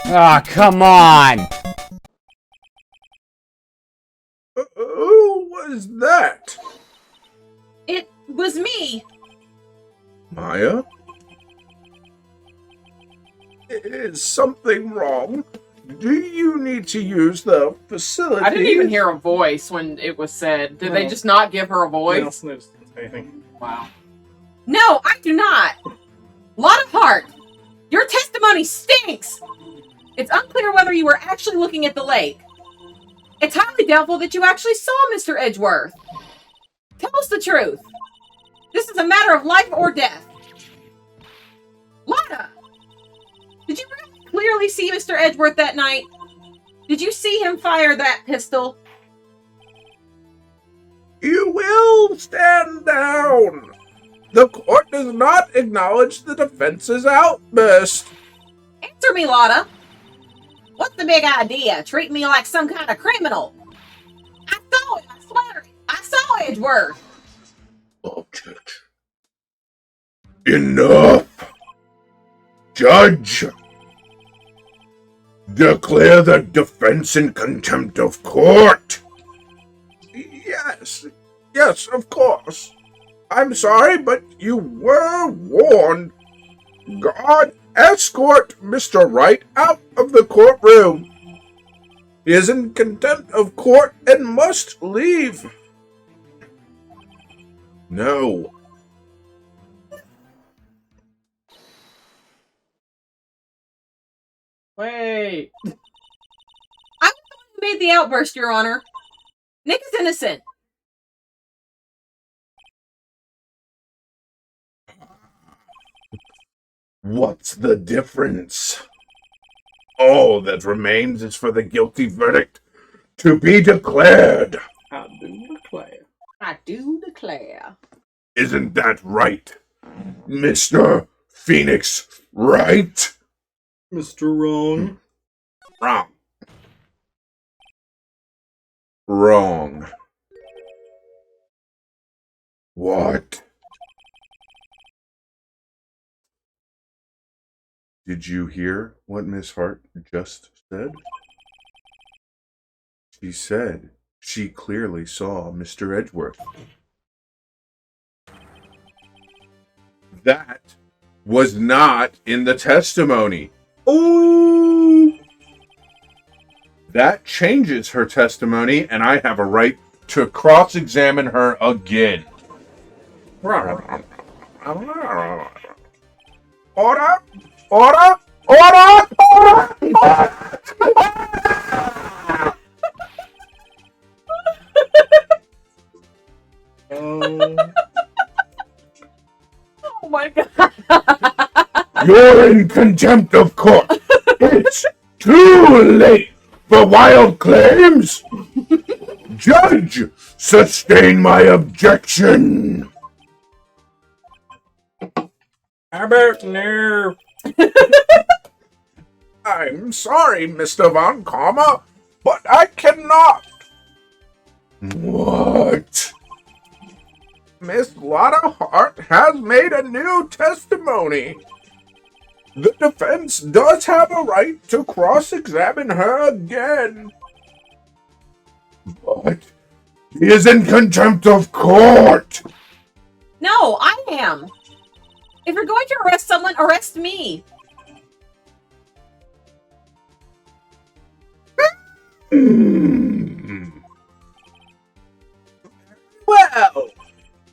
Ah, come on! Who was that? It was me. Maya? Is something wrong? Do you need to use the facility? I didn't even hear a voice when it was said. Did they just not give her a voice? No, anything. Wow. No, I do not. Lot of heart. Your testimony stinks. It's unclear whether you were actually looking at the lake. It's highly doubtful that you actually saw Mr. Edgeworth. Tell us the truth. This is a matter of life or death. Lotta, did you really clearly see Mr. Edgeworth that night? Did you see him fire that pistol? You will stand down. The court does not acknowledge the defense's outburst. Answer me, Lotta. What's the big idea? Treat me like some kind of criminal. I saw it. I swear it. I saw Edgeworth. Objection. Enough. Judge. Declare the defense in contempt of court. Yes, of course. I'm sorry, but you were warned. Guard, escort Mr. Wright out of the courtroom. He is in contempt of court and must leave. No. Wait. I'm the one who made the outburst, Your Honor. Nick is innocent. What's the difference? All that remains is for the guilty verdict to be declared. I do declare. I do declare. Isn't that right, Mr. Phoenix Wright? Mr. Wrong. Wrong. Wrong. What? Did you hear what Miss Hart just said? She said she clearly saw Mr. Edgeworth. That was not in the testimony. Ooh! That changes her testimony, and I have a right to cross-examine her again. Order! Order! Order! Order! Oh my god. You're in contempt of court. It's too late for wild claims. Judge, sustain my objection. How about no? I'm sorry, Mr. Von Karma, but I cannot. What? Miss Lotta Hart has made a new testimony. The defense does have a right to cross-examine her again. But he is in contempt of court. No, I am. If you're going to arrest someone, arrest me. Well,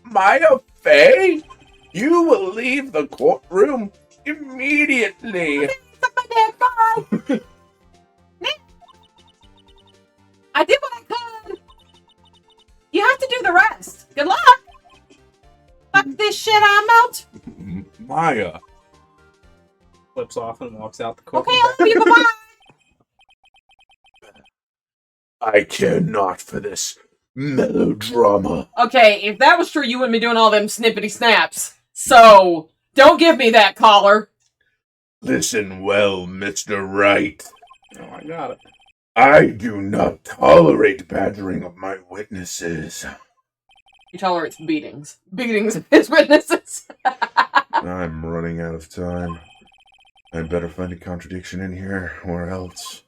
Maya Fey, you will leave the courtroom immediately. Bye. I did what I could. You have to do the rest. Good luck. Fuck this shit, I'm out. Maya. Flips off and walks out the court. Okay, I love you. Bye-bye. I care not for this melodrama. Okay, if that was true, you wouldn't be doing all them snippety snaps. So, don't give me that collar. Listen well, Mr. Wright. Oh, I got it. I do not tolerate badgering of my witnesses. He tolerates beatings. Beatings of his witnesses. I'm running out of time. I'd better find a contradiction in here, or else.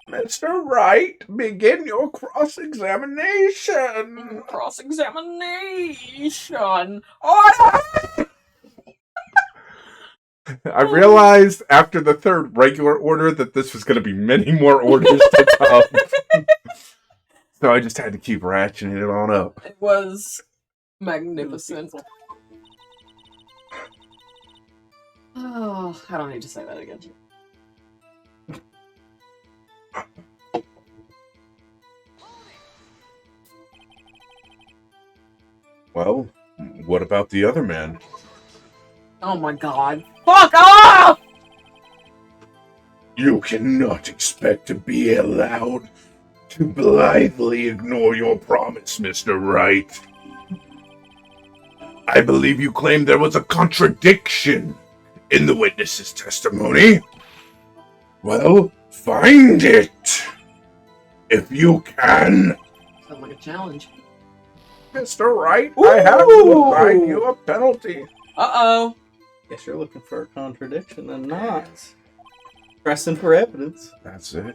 Mr. Wright, begin your cross-examination. Cross-examination. Order! I realized after the third regular order that this was going to be many more orders to come. So I just had to keep ratcheting it on up. It was magnificent. Oh, I don't need to say that again. Well, what about the other man? Oh my god. Fuck off! You cannot expect to be allowed to blithely ignore your promise, Mr. Wright. I believe you claimed there was a contradiction in the witness's testimony. Well, find it. If you can. Sounds like a challenge. Mr. Wright, I have to assign you a penalty. Uh-oh. Guess you're looking for a contradiction and not pressing for evidence. That's it.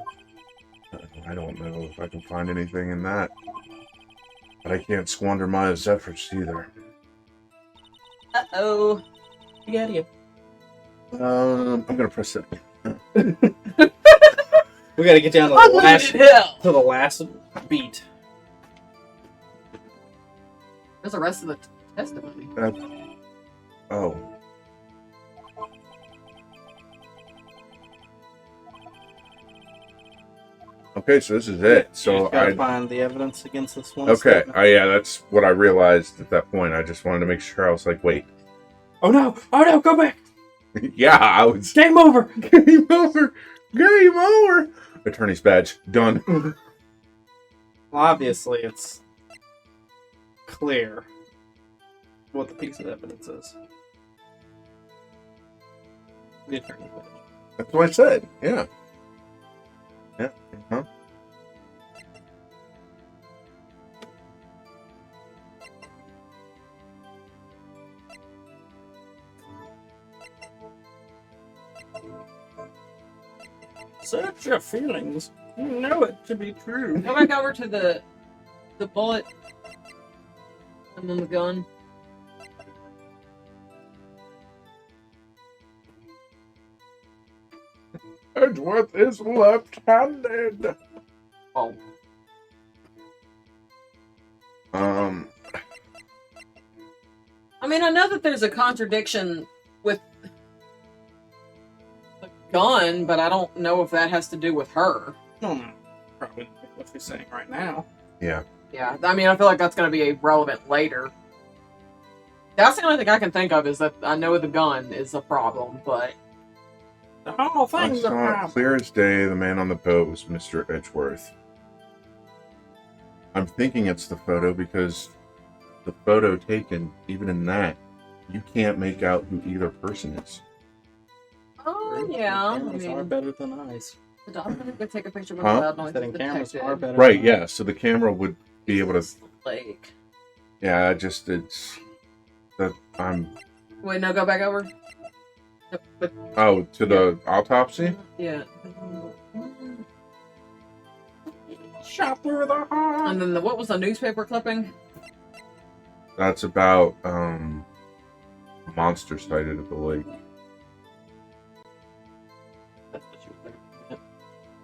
I don't know if I can find anything in that. But I can't squander my efforts either. Uh-oh. You got you. I'm gonna press it. We gotta get down to the last beat. Where's the rest of the testimony? Oh. Okay, so this is it. So I find the evidence against this one. Okay, yeah, that's what I realized at that point. I just wanted to make sure. I was like, wait. Oh no, go back. Yeah, I was. Game over. Game over. Game over. Attorney's badge done. Well, obviously, it's clear what the piece of evidence is. The attorney's badge. That's what I said. Yeah. Yeah. Huh? Search your feelings. You know it to be true. Go back over to the bullet and then the gun. Edgeworth is left-handed. Oh. I mean, I know that there's a contradiction with the gun, but I don't know if that has to do with her. Probably what she's saying right now. Yeah. Yeah, I mean, I feel like that's going to be relevant later. That's the only thing I can think of is that I know the gun is a problem, but... The whole I thing's a saw it problem. clear as day. The man on the boat was Mr. Edgeworth. I'm thinking it's the photo because the photo taken, even in that, you can't make out who either person is. Oh, yeah. I Cameras are mean, better than eyes. the doctor could take a picture with Huh? loud noise Setting cameras detected. are better. Right, than yeah. So the camera would be able to. Like... Yeah, it's that I'm. Wait, no, go back over. But, Oh, to the autopsy. yeah. Shot through the heart. And then what was the newspaper clipping? That's about monster sighted at the lake. That's what you were thinking.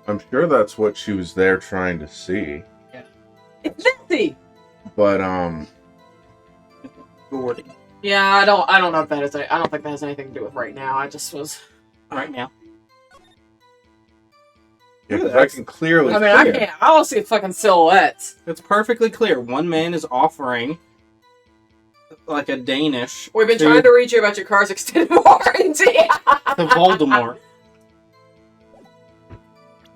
I'm sure that's what she was there trying to see. It's Nancy! But Gordy. Yeah, I don't know if that is. I don't think that has anything to do with right now. I just was. Right now. yeah, 'cause I can clearly. I mean, I can't. I don't see fucking silhouettes. It's perfectly clear. One man is offering, like a Danish, We've been trying to reach you about your car's extended warranty. to Voldemort.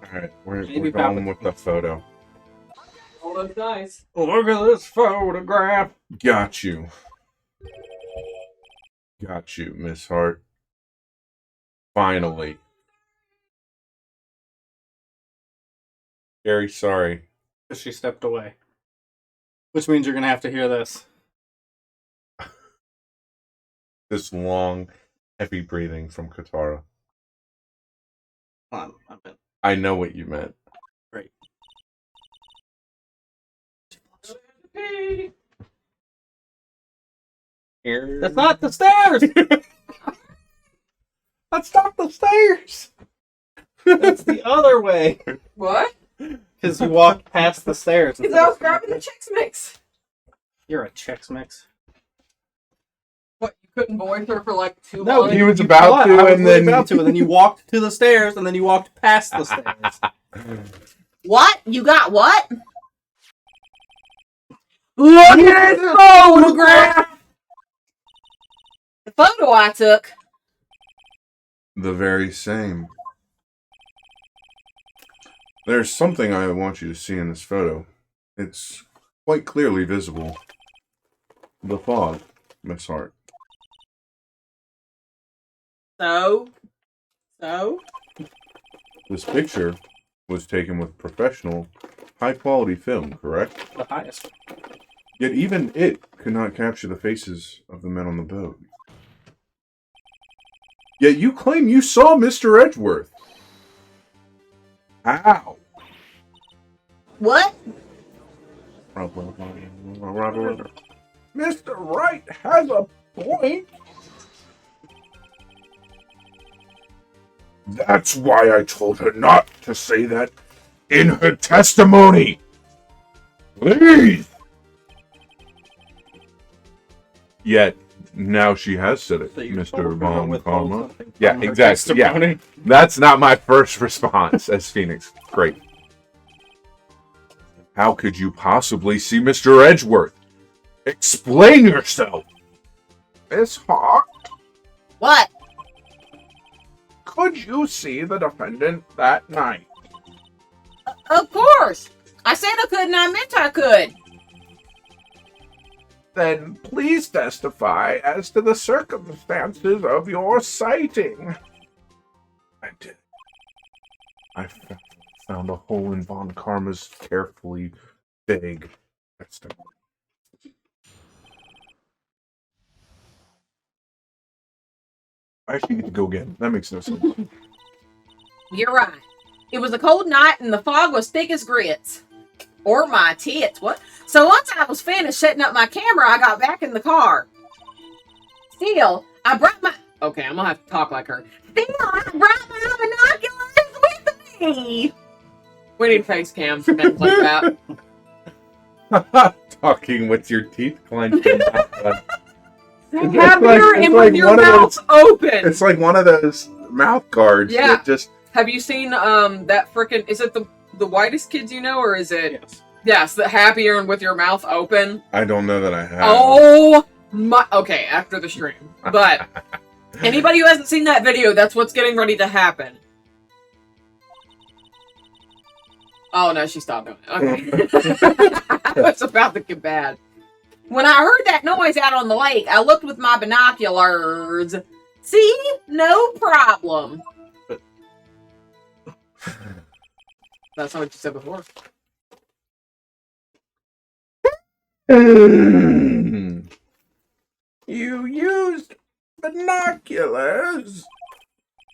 All right, we're Maybe going with the photo. All those guys. Look at this photograph. Got you. Got you, Miss Hart. Finally. Very sorry. She stepped away. Which means you're going to have to hear this. This long, heavy breathing from Katara. I meant I know what you meant. right. Here. That's not the stairs! That's not the stairs! That's the other way. What? Because you walked past the stairs. Because I was grabbing the Chex Mix. You're a Chex Mix. What? You couldn't voice her for like 2 No, months? he was you about thought to, I was and really then- about to, and then you walked to the stairs, and then you walked past the stairs. What? You got what? Look at his photograph! The photo I took. The very same. There's something I want you to see in this photo. It's quite clearly visible. The fog, Miss Hart. So? This picture was taken with professional, high-quality film, correct? The highest. Yet even it could not capture the faces of the men on the boat. Yet you claim you saw Mr. Edgeworth. How? What? Mr. Wright has a point. That's why I told her not to say that in her testimony. Please. Yet, now she has said it, So you Mr. told her Von with Karma. something Yeah, from her exactly. Yeah. testimony. That's not my first response as Phoenix. Great. How could you possibly see Mr. Edgeworth? Explain yourself. Miss Hart, What? could you see the defendant that night? Of course. I said I could and I meant I could. Then please testify as to the circumstances of your sighting. I did. I found a hole in Von Karma's carefully vague testimony. I actually get to go again. That makes no sense. You're right. It was a cold night and the fog was thick as grits. Or my tits. What? So once I was finished setting up my camera, I got back in the car. Still, I brought my... Okay, I'm gonna have to talk like her. Still, I brought my binoculars with me. We need face cams and things like that. Talking with your teeth clenched. It's Happier like- and it's like with your one of mouth open. It's like one of those mouth guards Yeah. that just... Have you seen that frickin' is it the whitest kids you know, or is it Yes. yes, the happier and with your mouth open? I don't know that I have. Oh my okay, after the stream. But anybody who hasn't seen that video, that's what's getting ready to happen. Oh no, she stopped doing it. Okay. It's about to get bad. When I heard that noise out on the lake, I looked with my binoculars. See? No problem. That's not what you said before. You used binoculars.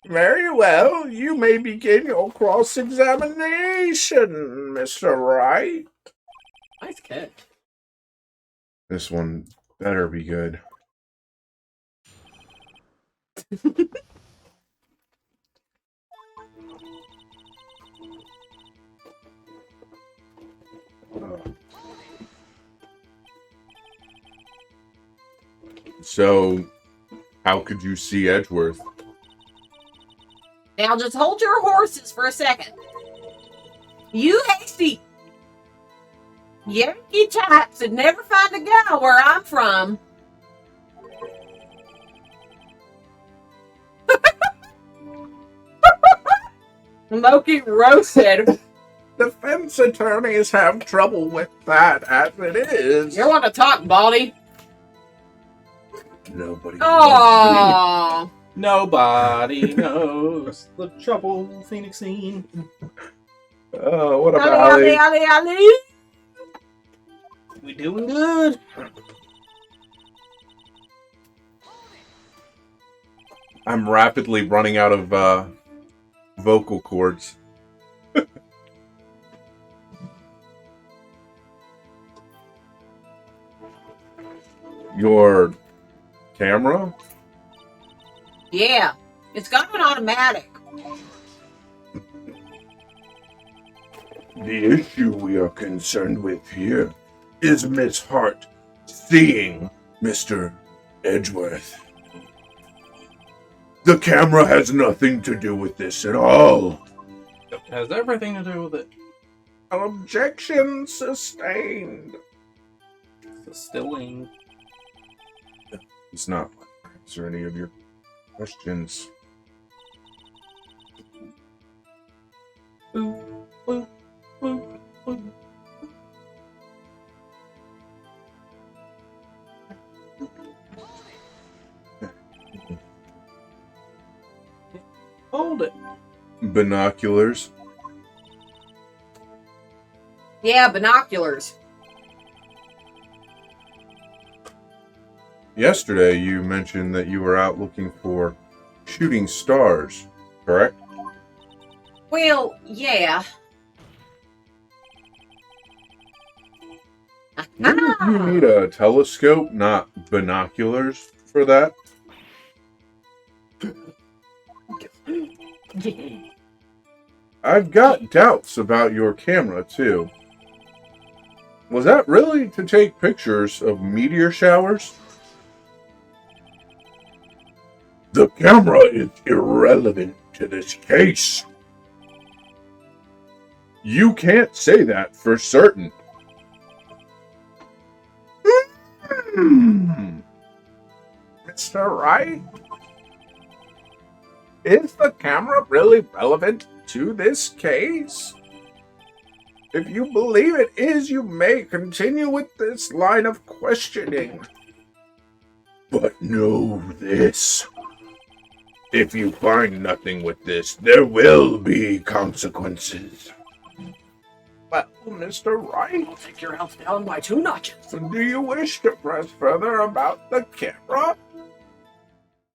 Very well. You may begin your cross-examination, Mr. Wright. Nice catch. This one better be good. So, how could you see Edgeworth? Now just hold your horses for a second. You hasty Yankee chaps would never find a gal where I'm from. Loki roasted. Defense attorneys have trouble with that as it is. You want to talk, Baldy? Nobody. Oh, Nobody knows the trouble Phoenix seen. Oh, what about Ali, Ali? Ali, Ali, Ali. We doing good. I'm rapidly running out of vocal cords. Your camera? Yeah, it's got an automatic. The issue we are concerned with here is Miss Hart seeing Mr. Edgeworth. The camera has nothing to do with this at all. It has everything to do with it. An objection sustained. Distilling. It's not answer any of your questions. Boop, boop, boop, boop. Hold it. Binoculars. Yeah, binoculars. Yesterday you mentioned that you were out looking for shooting stars, correct? Well, yeah. Wouldn't you need a telescope, not binoculars, for that? I've got doubts about your camera, too. Was that really to take pictures of meteor showers? The camera is irrelevant to this case. You can't say that for certain. Mr. Wright? Is the camera really relevant to this case? If you believe it is, you may continue with this line of questioning. But know this. If you find nothing with this, there will be consequences. Well, Mr. Wright, Take your health down by 2 notches. do you wish to press further about the camera?